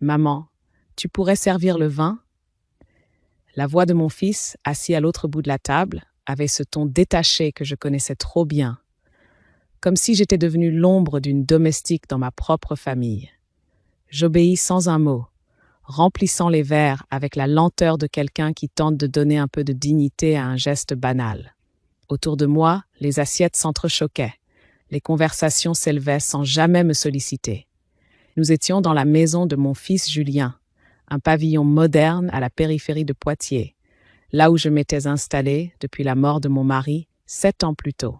Maman, tu pourrais servir le vin? La voix de mon fils, assis à l'autre bout de la table, avait ce ton détaché que je connaissais trop bien, comme si j'étais devenue l'ombre d'une domestique dans ma propre famille. J'obéis sans un mot, remplissant les verres avec la lenteur de quelqu'un qui tente de donner un peu de dignité à un geste banal. Autour de moi, les assiettes s'entrechoquaient. Les conversations s'élevaient sans jamais me solliciter. Nous étions dans la maison de mon fils Julien, un pavillon moderne à la périphérie de Poitiers, là où je m'étais installée depuis la mort de mon mari 7 ans plus tôt.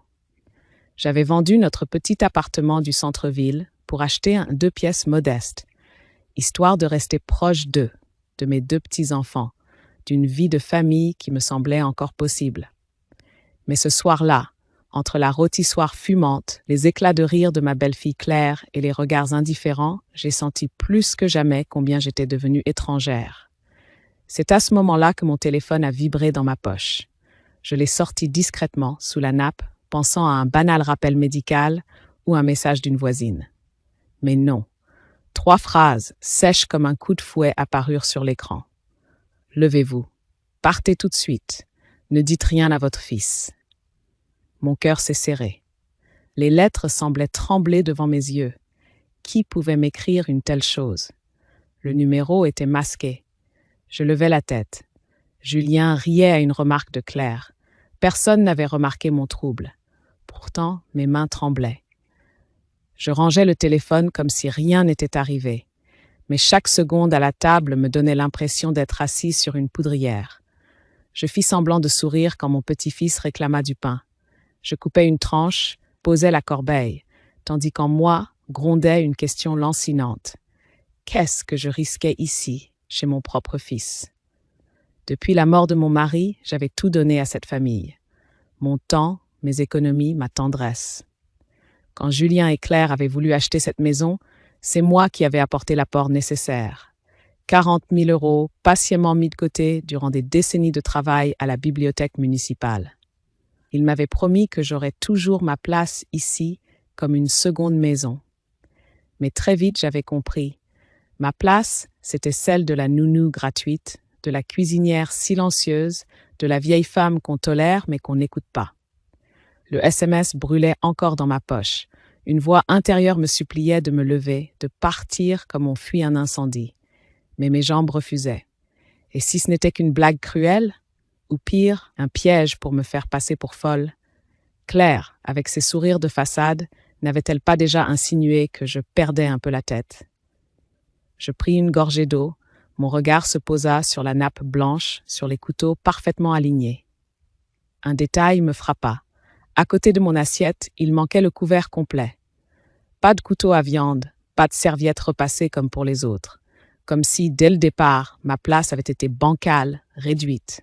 J'avais vendu notre petit appartement du centre-ville pour acheter un 2 pièces modeste, histoire de rester proche d'eux, de mes 2 petits-enfants, d'une vie de famille qui me semblait encore possible. Mais ce soir-là, entre la rôtissoire fumante, les éclats de rire de ma belle-fille Claire et les regards indifférents, j'ai senti plus que jamais combien j'étais devenue étrangère. C'est à ce moment-là que mon téléphone a vibré dans ma poche. Je l'ai sorti discrètement, sous la nappe, pensant à un banal rappel médical ou un message d'une voisine. Mais non. 3 phrases, sèches comme un coup de fouet, apparurent sur l'écran. Levez-vous. Partez tout de suite. Ne dites rien à votre fils. Mon cœur s'est serré. Les lettres semblaient trembler devant mes yeux. Qui pouvait m'écrire une telle chose? Le numéro était masqué. Je levai la tête. Julien riait à une remarque de Claire. Personne n'avait remarqué mon trouble. Pourtant, mes mains tremblaient. Je rangeais le téléphone comme si rien n'était arrivé. Mais chaque seconde à la table me donnait l'impression d'être assise sur une poudrière. Je fis semblant de sourire quand mon petit-fils réclama du pain. Je coupais une tranche, posais la corbeille, tandis qu'en moi grondait une question lancinante. Qu'est-ce que je risquais ici, chez mon propre fils? Depuis la mort de mon mari, j'avais tout donné à cette famille. Mon temps, mes économies, ma tendresse. Quand Julien et Claire avaient voulu acheter cette maison, c'est moi qui avais apporté l'apport nécessaire. 40 000 € patiemment mis de côté durant des décennies de travail à la bibliothèque municipale. Il m'avait promis que j'aurais toujours ma place ici comme une seconde maison. Mais très vite, j'avais compris. Ma place, c'était celle de la nounou gratuite, de la cuisinière silencieuse, de la vieille femme qu'on tolère mais qu'on n'écoute pas. Le SMS brûlait encore dans ma poche. Une voix intérieure me suppliait de me lever, de partir comme on fuit un incendie. Mais mes jambes refusaient. Et si ce n'était qu'une blague cruelle, ou pire, un piège pour me faire passer pour folle, Claire, avec ses sourires de façade, n'avait-elle pas déjà insinué que je perdais un peu la tête? Je pris une gorgée d'eau, mon regard se posa sur la nappe blanche, sur les couteaux parfaitement alignés. Un détail me frappa. À côté de mon assiette, il manquait le couvert complet. Pas de couteau à viande, pas de serviette repassée comme pour les autres. Comme si, dès le départ, ma place avait été bancale, réduite.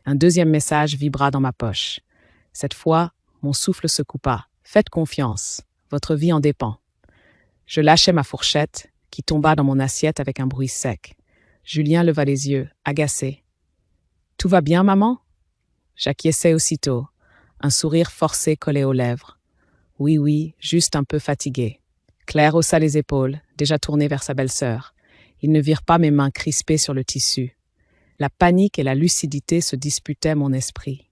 Un deuxième message vibra dans ma poche. Cette fois, mon souffle se coupa. Faites confiance, votre vie en dépend. Je lâchai ma fourchette, qui tomba dans mon assiette avec un bruit sec. Julien leva les yeux, agacé. « Tout va bien, maman ?» J'acquiesçai aussitôt. Un sourire forcé collé aux lèvres. « Oui, oui, juste un peu fatigué. » Claire haussa les épaules, déjà tournée vers sa belle-sœur. Ils ne virent pas mes mains crispées sur le tissu. La panique et la lucidité se disputaient mon esprit.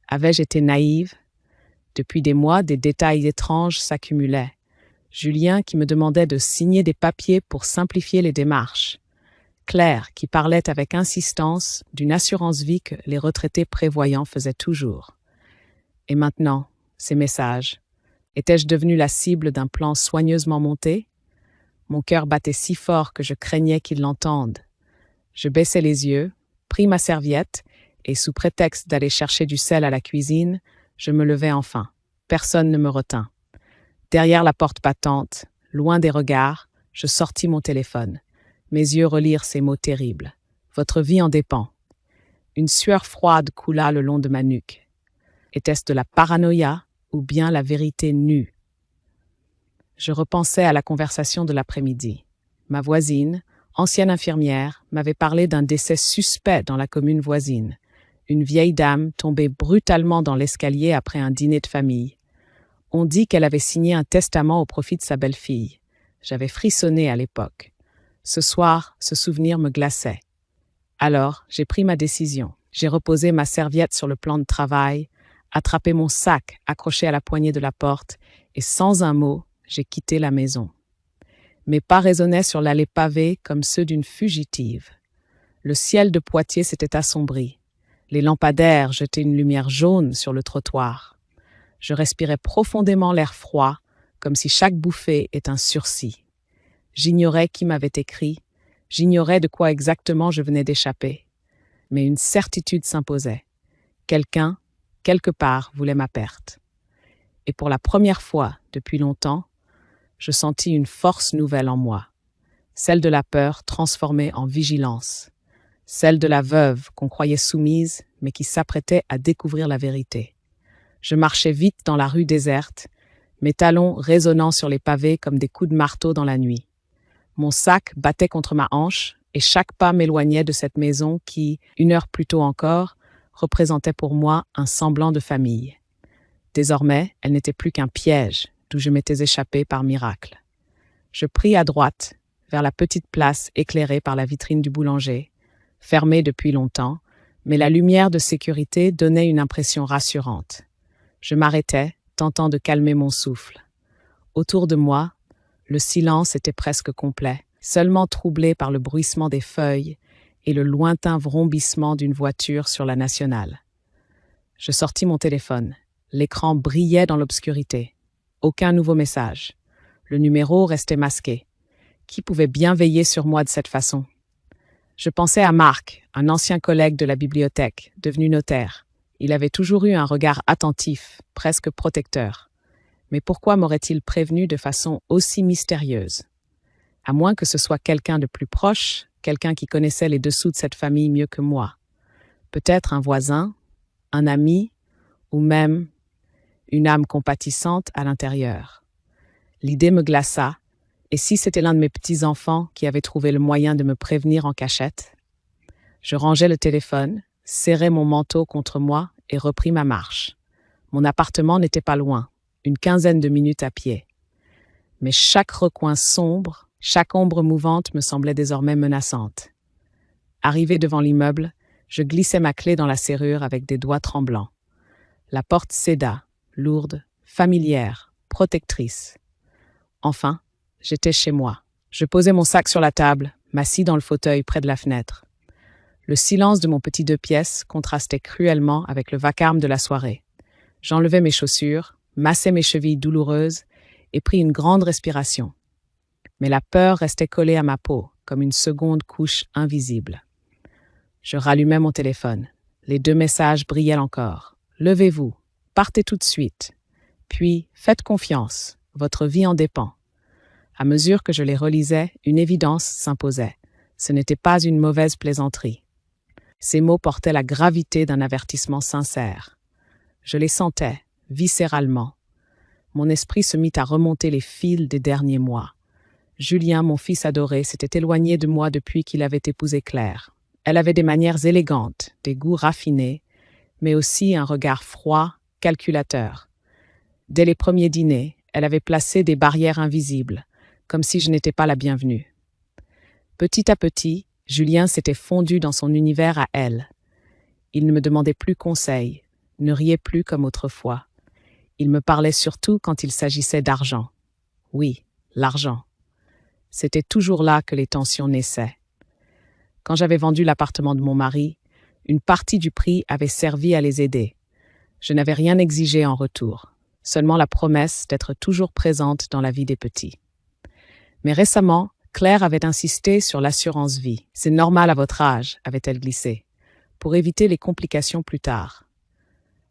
Avais-je été naïve? Depuis des mois, des détails étranges s'accumulaient. Julien qui me demandait de signer des papiers pour simplifier les démarches. Claire qui parlait avec insistance d'une assurance vie que les retraités prévoyants faisaient toujours. Et maintenant, ces messages. Étais-je devenue la cible d'un plan soigneusement monté? Mon cœur battait si fort que je craignais qu'ils l'entendent. Je baissai les yeux, pris ma serviette, et sous prétexte d'aller chercher du sel à la cuisine, je me levai enfin. Personne ne me retint. Derrière la porte battante, loin des regards, je sortis mon téléphone. Mes yeux relirent ces mots terribles. « Votre vie en dépend. » Une sueur froide coula le long de ma nuque. Était-ce de la paranoïa ou bien la vérité nue? Je repensais à la conversation de l'après-midi. Ma voisine, ancienne infirmière, m'avait parlé d'un décès suspect dans la commune voisine. Une vieille dame tombée brutalement dans l'escalier après un dîner de famille. On dit qu'elle avait signé un testament au profit de sa belle-fille. J'avais frissonné à l'époque. Ce soir, ce souvenir me glaçait. Alors, j'ai pris ma décision. J'ai reposé ma serviette sur le plan de travail, attrapé mon sac accroché à la poignée de la porte et sans un mot, j'ai quitté la maison. Mes pas résonnaient sur l'allée pavée comme ceux d'une fugitive. Le ciel de Poitiers s'était assombri. Les lampadaires jetaient une lumière jaune sur le trottoir. Je respirais profondément l'air froid, comme si chaque bouffée était un sursis. J'ignorais qui m'avait écrit, j'ignorais de quoi exactement je venais d'échapper. Mais une certitude s'imposait. Quelqu'un, quelque part, voulait ma perte. Et pour la première fois depuis longtemps, je sentis une force nouvelle en moi, celle de la peur transformée en vigilance, celle de la veuve qu'on croyait soumise mais qui s'apprêtait à découvrir la vérité. Je marchais vite dans la rue déserte, mes talons résonnant sur les pavés comme des coups de marteau dans la nuit. Mon sac battait contre ma hanche et chaque pas m'éloignait de cette maison qui, 1 heure plus tôt encore, représentait pour moi un semblant de famille. Désormais, elle n'était plus qu'un piège d'où je m'étais échappé par miracle. Je pris à droite, vers la petite place éclairée par la vitrine du boulanger, fermée depuis longtemps, mais la lumière de sécurité donnait une impression rassurante. Je m'arrêtais, tentant de calmer mon souffle. Autour de moi, le silence était presque complet, seulement troublé par le bruissement des feuilles et le lointain vrombissement d'une voiture sur la nationale. Je sortis mon téléphone. L'écran brillait dans l'obscurité. Aucun nouveau message. Le numéro restait masqué. Qui pouvait bien veiller sur moi de cette façon? Je pensais à Marc, un ancien collègue de la bibliothèque, devenu notaire. Il avait toujours eu un regard attentif, presque protecteur. Mais pourquoi m'aurait-il prévenu de façon aussi mystérieuse? À moins que ce soit quelqu'un de plus proche, quelqu'un qui connaissait les dessous de cette famille mieux que moi. Peut-être un voisin, un ami, ou même une âme compatissante à l'intérieur. L'idée me glaça, et si c'était l'un de mes petits-enfants qui avait trouvé le moyen de me prévenir en cachette? Je rangeai le téléphone, serrai mon manteau contre moi et repris ma marche. Mon appartement n'était pas loin, une 15aine de minutes à pied. Mais chaque recoin sombre, chaque ombre mouvante me semblait désormais menaçante. Arrivé devant l'immeuble, je glissai ma clé dans la serrure avec des doigts tremblants. La porte céda, lourde, familière, protectrice. Enfin, j'étais chez moi. Je posai mon sac sur la table, m'assis dans le fauteuil près de la fenêtre. Le silence de mon petit 2 pièces contrastait cruellement avec le vacarme de la soirée. J'enlevai mes chaussures, massai mes chevilles douloureuses et pris une grande respiration. Mais la peur restait collée à ma peau, comme une seconde couche invisible. Je rallumai mon téléphone. Les 2 messages brillaient encore. « Levez-vous, partez tout de suite. Puis, faites confiance, votre vie en dépend. » À mesure que je les relisais, une évidence s'imposait. Ce n'était pas une mauvaise plaisanterie. Ces mots portaient la gravité d'un avertissement sincère. Je les sentais, viscéralement. Mon esprit se mit à remonter les fils des derniers mois. Julien, mon fils adoré, s'était éloigné de moi depuis qu'il avait épousé Claire. Elle avait des manières élégantes, des goûts raffinés, mais aussi un regard froid, calculateur. Dès les premiers dîners, elle avait placé des barrières invisibles, comme si je n'étais pas la bienvenue. Petit à petit, Julien s'était fondu dans son univers à elle. Il ne me demandait plus conseil, ne riait plus comme autrefois. Il me parlait surtout quand il s'agissait d'argent. Oui, l'argent. C'était toujours là que les tensions naissaient. Quand j'avais vendu l'appartement de mon mari, une partie du prix avait servi à les aider. Je n'avais rien exigé en retour, seulement la promesse d'être toujours présente dans la vie des petits. Mais récemment, Claire avait insisté sur l'assurance vie. « C'est normal à votre âge », avait-elle glissé, pour éviter les complications plus tard.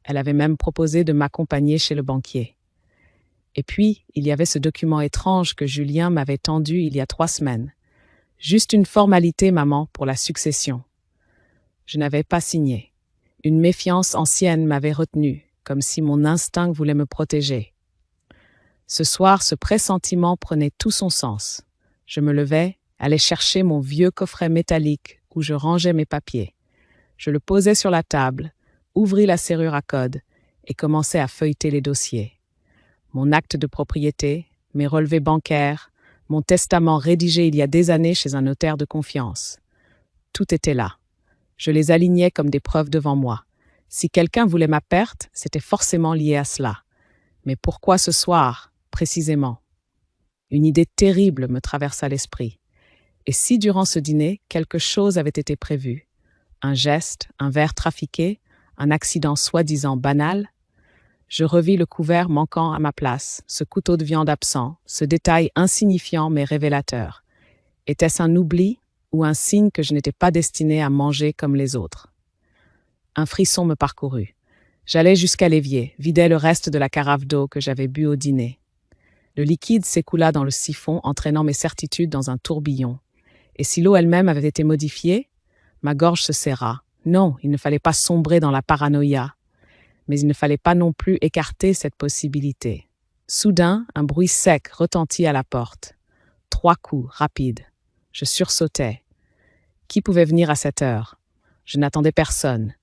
Elle avait même proposé de m'accompagner chez le banquier. Et puis, il y avait ce document étrange que Julien m'avait tendu il y a 3 semaines. Juste une formalité, maman, pour la succession. Je n'avais pas signé. Une méfiance ancienne m'avait retenue, comme si mon instinct voulait me protéger. Ce soir, ce pressentiment prenait tout son sens. Je me levai, allai chercher mon vieux coffret métallique où je rangeais mes papiers. Je le posai sur la table, ouvris la serrure à code et commençai à feuilleter les dossiers. Mon acte de propriété, mes relevés bancaires, mon testament rédigé il y a des années chez un notaire de confiance. Tout était là. Je les alignais comme des preuves devant moi. Si quelqu'un voulait ma perte, c'était forcément lié à cela. Mais pourquoi ce soir, précisément? Une idée terrible me traversa l'esprit. Et si durant ce dîner, quelque chose avait été prévu? Un geste, un verre trafiqué, un accident soi-disant banal? Je revis le couvert manquant à ma place, ce couteau de viande absent, ce détail insignifiant mais révélateur. Était-ce un oubli ou un signe que je n'étais pas destinée à manger comme les autres? Un frisson me parcourut. J'allai jusqu'à l'évier, vidai le reste de la carafe d'eau que j'avais bu au dîner. Le liquide s'écoula dans le siphon, entraînant mes certitudes dans un tourbillon. Et si l'eau elle-même avait été modifiée, ma gorge se serra. Non, il ne fallait pas sombrer dans la paranoïa. Mais il ne fallait pas non plus écarter cette possibilité. Soudain, un bruit sec retentit à la porte. 3 coups, rapides. Je sursautai. Qui pouvait venir à cette heure? Je n'attendais personne.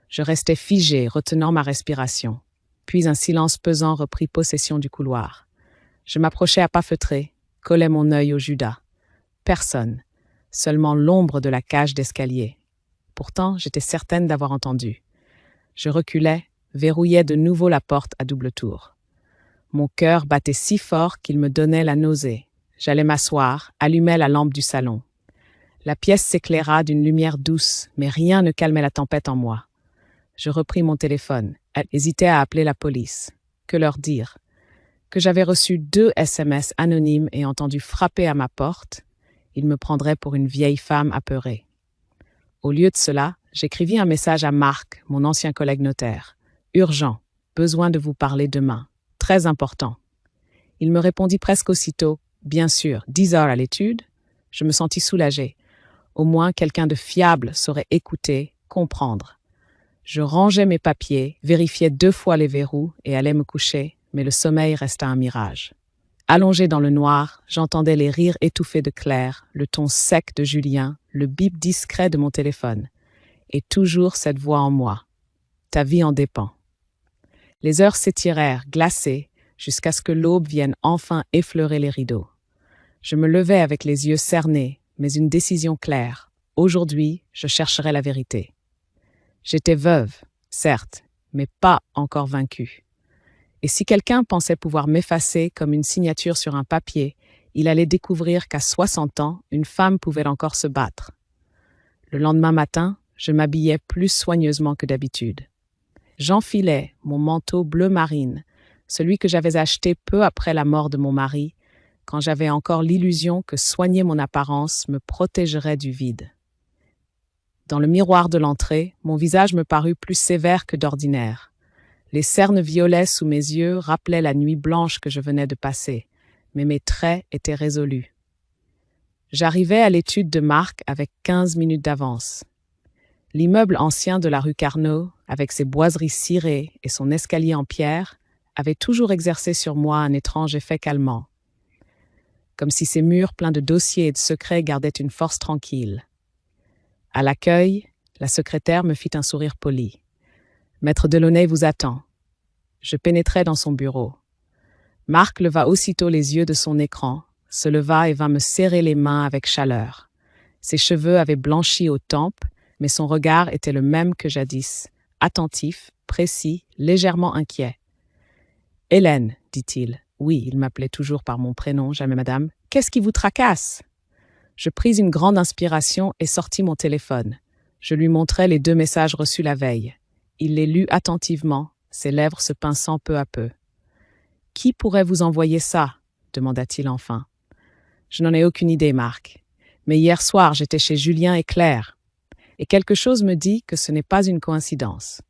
Je restais figé, retenant ma respiration. Puis un silence pesant reprit possession du couloir. Je m'approchai à pas feutrés, collai mon œil au Judas. Personne, seulement l'ombre de la cage d'escalier. Pourtant, j'étais certaine d'avoir entendu. Je reculai, verrouillai de nouveau la porte à double tour. Mon cœur battait si fort qu'il me donnait la nausée. J'allai m'asseoir, allumai la lampe du salon. La pièce s'éclaira d'une lumière douce, mais rien ne calmait la tempête en moi. Je repris mon téléphone. Elle hésitait à appeler la police. Que leur dire? Que j'avais reçu 2 SMS anonymes et entendu frapper à ma porte, ils me prendraient pour une vieille femme apeurée. Au lieu de cela, j'écrivis un message à Marc, mon ancien collègue notaire. Urgent, besoin de vous parler demain. Très important. Il me répondit presque aussitôt. Bien sûr, 10 heures à l'étude. Je me sentis soulagée. Au moins, quelqu'un de fiable saurait écouter, comprendre. Je rangeais mes papiers, vérifiais 2 fois les verrous et allais me coucher, mais le sommeil resta un mirage. Allongé dans le noir, j'entendais les rires étouffés de Claire, le ton sec de Julien, le bip discret de mon téléphone. Et toujours cette voix en moi. Ta vie en dépend. Les heures s'étirèrent, glacées, jusqu'à ce que l'aube vienne enfin effleurer les rideaux. Je me levai avec les yeux cernés, mais une décision claire. Aujourd'hui, je chercherai la vérité. J'étais veuve, certes, mais pas encore vaincue. Et si quelqu'un pensait pouvoir m'effacer comme une signature sur un papier, il allait découvrir qu'à 60 ans, une femme pouvait encore se battre. Le lendemain matin, je m'habillais plus soigneusement que d'habitude. J'enfilai mon manteau bleu marine, celui que j'avais acheté peu après la mort de mon mari, quand j'avais encore l'illusion que soigner mon apparence me protégerait du vide. Dans le miroir de l'entrée, mon visage me parut plus sévère que d'ordinaire. Les cernes violets sous mes yeux rappelaient la nuit blanche que je venais de passer, mais mes traits étaient résolus. J'arrivais à l'étude de Marc avec 15 minutes d'avance. L'immeuble ancien de la rue Carnot, avec ses boiseries cirées et son escalier en pierre, avait toujours exercé sur moi un étrange effet calmant, comme si ces murs pleins de dossiers et de secrets gardaient une force tranquille. À l'accueil, la secrétaire me fit un sourire poli. « Maître Delaunay vous attend. » Je pénétrai dans son bureau. Marc leva aussitôt les yeux de son écran, se leva et vint me serrer les mains avec chaleur. Ses cheveux avaient blanchi aux tempes, mais son regard était le même que jadis, attentif, précis, légèrement inquiet. « Hélène, dit-il. Oui, il m'appelait toujours par mon prénom, jamais madame. Qu'est-ce qui vous tracasse ?» Je pris une grande inspiration et sortis mon téléphone. Je lui montrai les 2 messages reçus la veille. Il les lut attentivement, ses lèvres se pinçant peu à peu. « Qui pourrait vous envoyer ça ?» demanda-t-il enfin. « Je n'en ai aucune idée, Marc. Mais hier soir, j'étais chez Julien et Claire. Et quelque chose me dit que ce n'est pas une coïncidence. »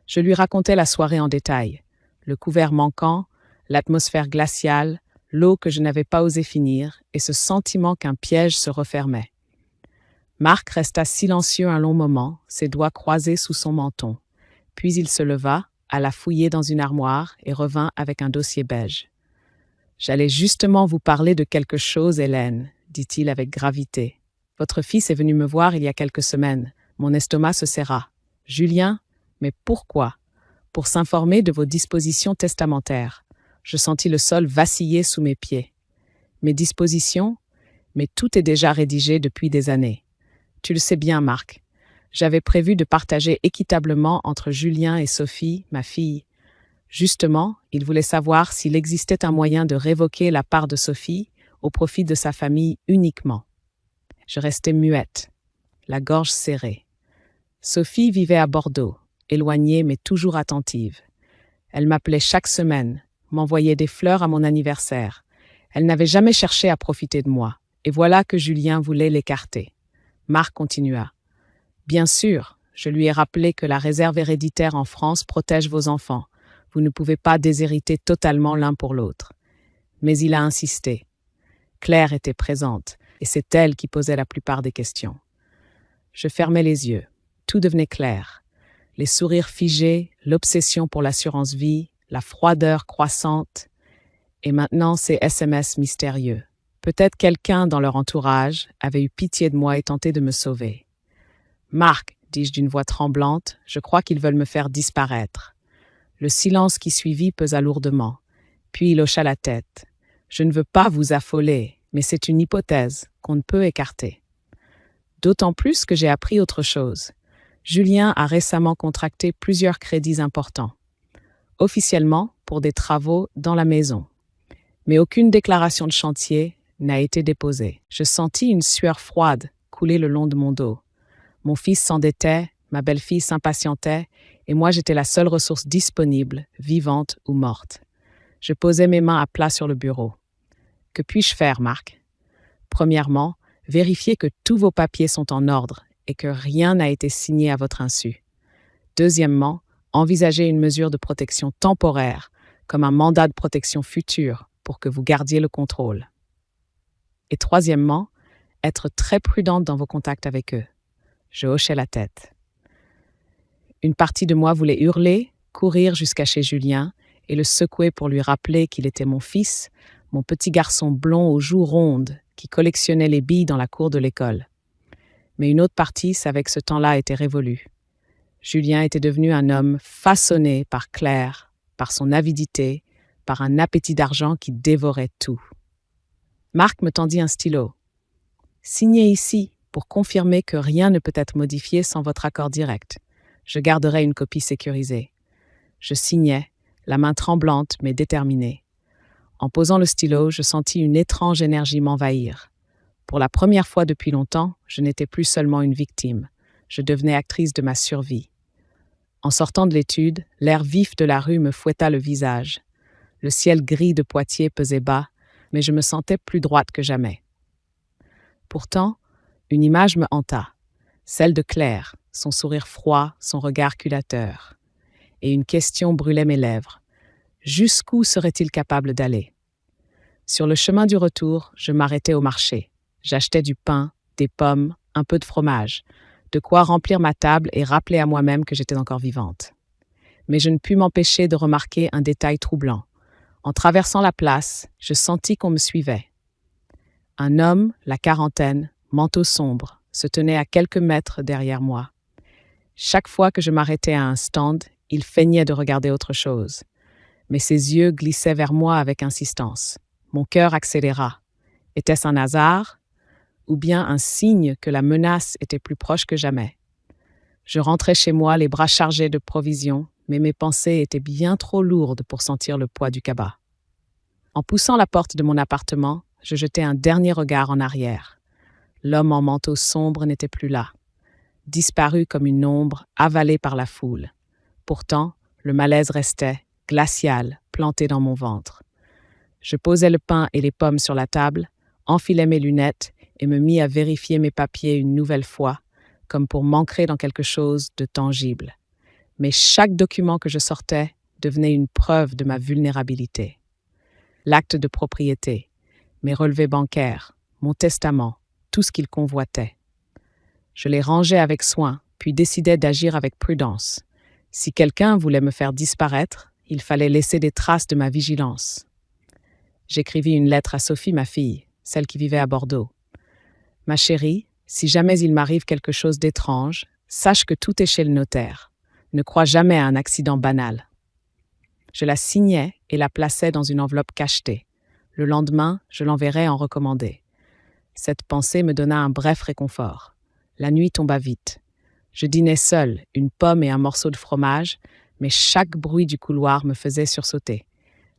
Je lui racontai la soirée en détail. Le couvert manquant, l'atmosphère glaciale, l'eau que je n'avais pas osé finir et ce sentiment qu'un piège se refermait. Marc resta silencieux un long moment, ses doigts croisés sous son menton. Puis il se leva, alla fouiller dans une armoire et revint avec un dossier beige. « J'allais justement vous parler de quelque chose, Hélène, » dit-il avec gravité. « Votre fils est venu me voir il y a quelques semaines. Mon estomac se serra. Julien, mais pourquoi? Pour s'informer de vos dispositions testamentaires. Je sentis le sol vaciller sous mes pieds. mes dispositions, mais tout est déjà rédigé depuis des années. Tu le sais bien, Marc. J'avais prévu de partager équitablement entre Julien et Sophie, ma fille. Justement, il voulait savoir s'il existait un moyen de révoquer la part de Sophie au profit de sa famille uniquement. Je restais muette, la gorge serrée. Sophie vivait à Bordeaux, éloignée mais toujours attentive. Elle m'appelait chaque semaine, m'envoyait des fleurs à mon anniversaire. Elle n'avait jamais cherché à profiter de moi. Et voilà que Julien voulait l'écarter. Marc continua. Bien sûr, je lui ai rappelé que la réserve héréditaire en France protège vos enfants. Vous ne pouvez pas déshériter totalement l'un pour l'autre. Mais il a insisté. Claire était présente, et c'est elle qui posait la plupart des questions. Je fermais les yeux. Tout devenait clair. Les sourires figés, l'obsession pour l'assurance vie, la froideur croissante, et maintenant ces SMS mystérieux. Peut-être quelqu'un dans leur entourage avait eu pitié de moi et tenté de me sauver. « Marc, dis-je d'une voix tremblante, je crois qu'ils veulent me faire disparaître. » Le silence qui suivit pesa lourdement. Puis il hocha la tête. « Je ne veux pas vous affoler, mais c'est une hypothèse qu'on ne peut écarter. » D'autant plus que j'ai appris autre chose. Julien a récemment contracté plusieurs crédits importants. Officiellement, pour des travaux dans la maison. Mais aucune déclaration de chantier n'a été déposée. Je sentis une sueur froide couler le long de mon dos. Mon fils s'endettait, ma belle-fille s'impatientait, et moi j'étais la seule ressource disponible, vivante ou morte. Je posais mes mains à plat sur le bureau. Que puis-je faire, Marc? Premièrement, vérifiez que tous vos papiers sont en ordre et que rien n'a été signé à votre insu. Deuxièmement, envisagez une mesure de protection temporaire, comme un mandat de protection futur, pour que vous gardiez le contrôle. Et troisièmement, être très prudente dans vos contacts avec eux. Je hochais la tête. Une partie de moi voulait hurler, courir jusqu'à chez Julien et le secouer pour lui rappeler qu'il était mon fils, mon petit garçon blond aux joues rondes qui collectionnait les billes dans la cour de l'école. Mais une autre partie savait que ce temps-là était révolu. Julien était devenu un homme façonné par Claire, par son avidité, par un appétit d'argent qui dévorait tout. Marc me tendit un stylo. « Signez ici pour confirmer que rien ne peut être modifié sans votre accord direct. Je garderai une copie sécurisée. » Je signais, la main tremblante mais déterminée. En posant le stylo, je sentis une étrange énergie m'envahir. Pour la première fois depuis longtemps, je n'étais plus seulement une victime. Je devenais actrice de ma survie. En sortant de l'étude, l'air vif de la rue me fouetta le visage. Le ciel gris de Poitiers pesait bas, mais je me sentais plus droite que jamais. Pourtant, une image me hanta, celle de Claire, son sourire froid, son regard culateur. Et une question brûlait mes lèvres. Jusqu'où serait-il capable d'aller? Sur le chemin du retour, je m'arrêtais au marché. J'achetais du pain, des pommes, un peu de fromage, de quoi remplir ma table et rappeler à moi-même que j'étais encore vivante. Mais je ne pus m'empêcher de remarquer un détail troublant. En traversant la place, je sentis qu'on me suivait. Un homme, la quarantaine, manteau sombre, se tenait à quelques mètres derrière moi. Chaque fois que je m'arrêtais à un stand, il feignait de regarder autre chose. Mais ses yeux glissaient vers moi avec insistance. Mon cœur accéléra. Était-ce un hasard? Ou bien un signe que la menace était plus proche que jamais? Je rentrais chez moi les bras chargés de provisions, mais mes pensées étaient bien trop lourdes pour sentir le poids du cabas. En poussant la porte de mon appartement, je jetai un dernier regard en arrière. L'homme en manteau sombre n'était plus là. Disparu comme une ombre, avalé par la foule. Pourtant, le malaise restait, glacial, planté dans mon ventre. Je posai le pain et les pommes sur la table, enfilai mes lunettes et me mis à vérifier mes papiers une nouvelle fois, comme pour m'ancrer dans quelque chose de tangible. Mais chaque document que je sortais devenait une preuve de ma vulnérabilité. L'acte de propriété, mes relevés bancaires, mon testament, tout ce qu'il convoitait. Je les rangeais avec soin, puis décidai d'agir avec prudence. Si quelqu'un voulait me faire disparaître, il fallait laisser des traces de ma vigilance. J'écrivis une lettre à Sophie, ma fille, celle qui vivait à Bordeaux. « Ma chérie, si jamais il m'arrive quelque chose d'étrange, sache que tout est chez le notaire. Ne crois jamais à un accident banal. » Je la signai et la plaçai dans une enveloppe cachetée. Le lendemain, je l'enverrai en recommandé. Cette pensée me donna un bref réconfort. La nuit tomba vite. Je dînais seul, une pomme et un morceau de fromage, mais chaque bruit du couloir me faisait sursauter.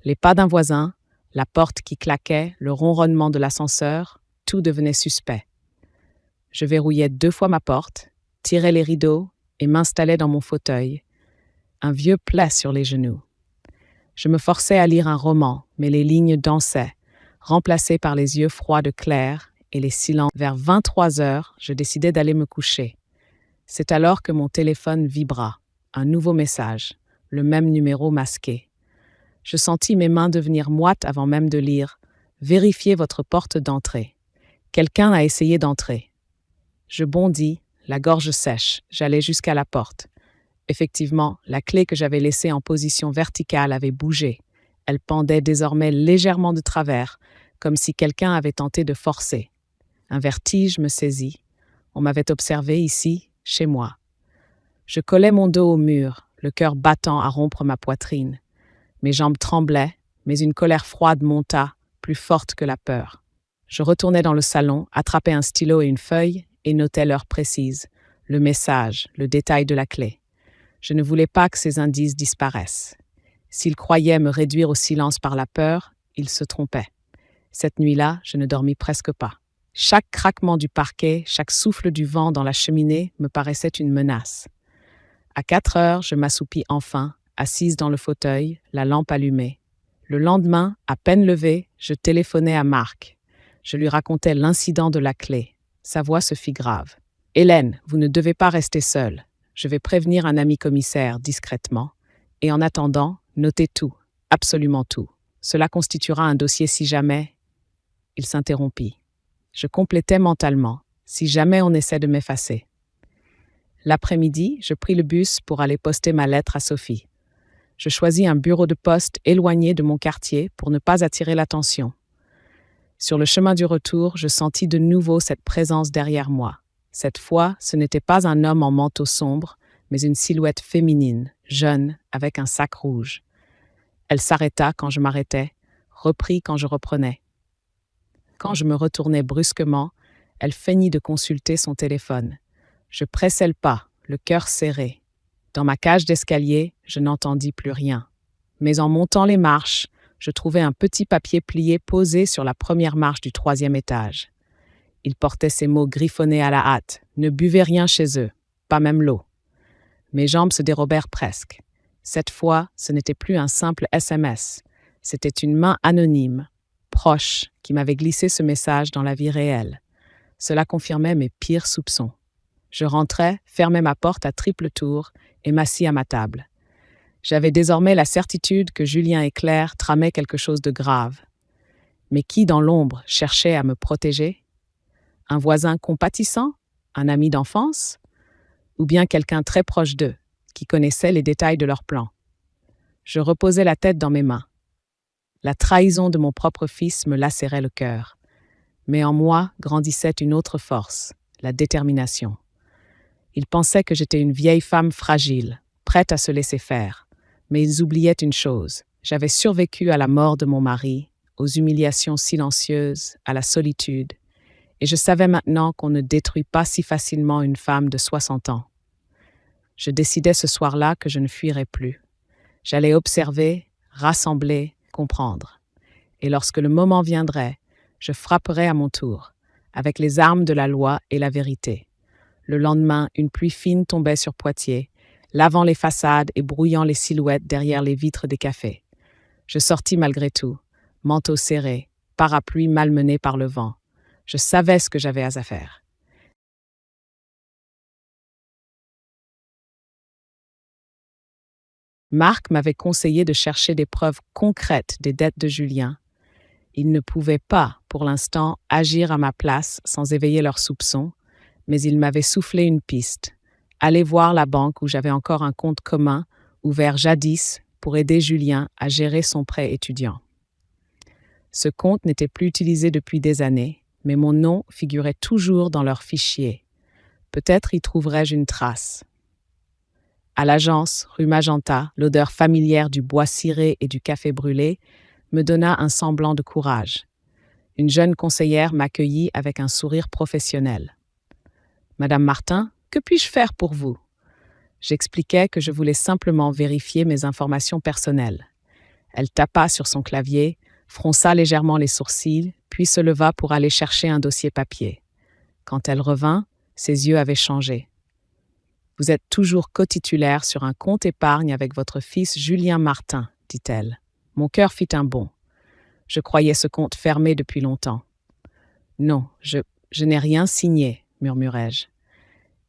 Les pas d'un voisin, la porte qui claquait, le ronronnement de l'ascenseur, tout devenait suspect. Je verrouillais 2 fois ma porte, tirais les rideaux et m'installais dans mon fauteuil, un vieux plat sur les genoux. Je me forçais à lire un roman, mais les lignes dansaient, remplacées par les yeux froids de Claire et les silences. Vers 23 heures, je décidai d'aller me coucher. C'est alors que mon téléphone vibra. Un nouveau message, le même numéro masqué. Je sentis mes mains devenir moites avant même de lire. Vérifiez votre porte d'entrée. Quelqu'un a essayé d'entrer. Je bondis, la gorge sèche, j'allais jusqu'à la porte. Effectivement, la clé que j'avais laissée en position verticale avait bougé. Elle pendait désormais légèrement de travers, comme si quelqu'un avait tenté de forcer. Un vertige me saisit. On m'avait observé ici, chez moi. Je collais mon dos au mur, le cœur battant à rompre ma poitrine. Mes jambes tremblaient, mais une colère froide monta, plus forte que la peur. Je retournai dans le salon, attrapai un stylo et une feuille et notai l'heure précise, le message, le détail de la clé. Je ne voulais pas que ces indices disparaissent. S'ils croyaient me réduire au silence par la peur, ils se trompaient. Cette nuit-là, je ne dormis presque pas. Chaque craquement du parquet, chaque souffle du vent dans la cheminée me paraissait une menace. À 4 heures, je m'assoupis enfin, assise dans le fauteuil, la lampe allumée. Le lendemain, à peine levé, je téléphonai à Marc. Je lui racontai l'incident de la clé. Sa voix se fit grave. « Hélène, vous ne devez pas rester seule. Je vais prévenir un ami commissaire discrètement. Et en attendant, notez tout, absolument tout. Cela constituera un dossier si jamais... » Il s'interrompit. Je complétais mentalement, si jamais on essaie de m'effacer. L'après-midi, je pris le bus pour aller poster ma lettre à Sophie. Je choisis un bureau de poste éloigné de mon quartier pour ne pas attirer l'attention. Sur le chemin du retour, je sentis de nouveau cette présence derrière moi. Cette fois, ce n'était pas un homme en manteau sombre, mais une silhouette féminine, jeune, avec un sac rouge. Elle s'arrêta quand je m'arrêtais, reprit quand je reprenais. Quand je me retournai brusquement, elle feignit de consulter son téléphone. Je pressai le pas, le cœur serré. Dans ma cage d'escalier, je n'entendis plus rien. Mais en montant les marches, je trouvai un petit papier plié posé sur la première marche du 3e étage. Il portait ces mots griffonnés à la hâte. Ne buvez rien chez eux, pas même l'eau. Mes jambes se dérobèrent presque. Cette fois, ce n'était plus un simple SMS. C'était une main anonyme, proche, qui m'avait glissé ce message dans la vie réelle. Cela confirmait mes pires soupçons. Je rentrai, fermai ma porte à triple tour et m'assis à ma table. J'avais désormais la certitude que Julien et Claire tramaient quelque chose de grave. Mais qui, dans l'ombre, cherchait à me protéger? Un voisin compatissant? Un ami d'enfance? Ou bien quelqu'un très proche d'eux, qui connaissait les détails de leur plan? Je reposai la tête dans mes mains. La trahison de mon propre fils me lacérait le cœur. Mais en moi grandissait une autre force, la détermination. Ils pensaient que j'étais une vieille femme fragile, prête à se laisser faire. Mais ils oubliaient une chose. J'avais survécu à la mort de mon mari, aux humiliations silencieuses, à la solitude. Et je savais maintenant qu'on ne détruit pas si facilement une femme de 60 ans. Je décidai ce soir-là que je ne fuirais plus. J'allais observer, rassembler, comprendre. Et lorsque le moment viendrait, je frapperais à mon tour, avec les armes de la loi et la vérité. Le lendemain, une pluie fine tombait sur Poitiers, lavant les façades et brouillant les silhouettes derrière les vitres des cafés. Je sortis malgré tout, manteau serré, parapluie malmené par le vent. Je savais ce que j'avais à faire. Marc m'avait conseillé de chercher des preuves concrètes des dettes de Julien. Il ne pouvait pas, pour l'instant, agir à ma place sans éveiller leurs soupçons, mais il m'avait soufflé une piste. Aller voir la banque où j'avais encore un compte commun, ouvert jadis pour aider Julien à gérer son prêt étudiant. Ce compte n'était plus utilisé depuis des années, mais mon nom figurait toujours dans leur fichier. Peut-être y trouverais-je une trace. À l'agence, rue Magenta, l'odeur familière du bois ciré et du café brûlé me donna un semblant de courage. Une jeune conseillère m'accueillit avec un sourire professionnel. « Madame Martin, que puis-je faire pour vous ?» J'expliquai que je voulais simplement vérifier mes informations personnelles. Elle tapa sur son clavier, fronça légèrement les sourcils, puis se leva pour aller chercher un dossier papier. Quand elle revint, ses yeux avaient changé. « Vous êtes toujours cotitulaire sur un compte épargne avec votre fils Julien Martin, dit-elle. Mon cœur fit un bond. Je croyais ce compte fermé depuis longtemps. « Non, je n'ai rien signé, murmurai-je.